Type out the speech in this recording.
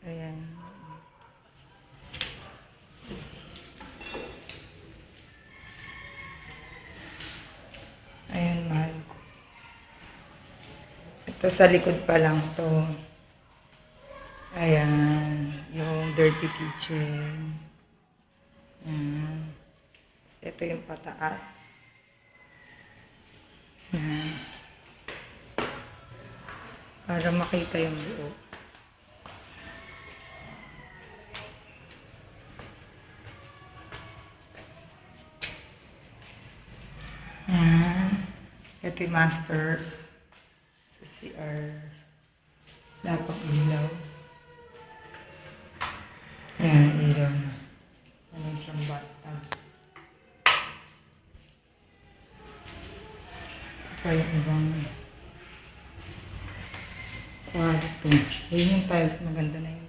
Ayan. Ayan, mahal ko. Ito sa likod pa lang to. Ayan. Yung dirty kitchen. Ayan. Ito yung pataas. Ayan. Para makita yung buo. Ayan. Ito yung masters. Sa CR. Lapang ilaw. Ayan, ilaw na. Ayan siyang bathtub. Ito pa yung ibang kwarto. Ayan yung tiles. Maganda na yun.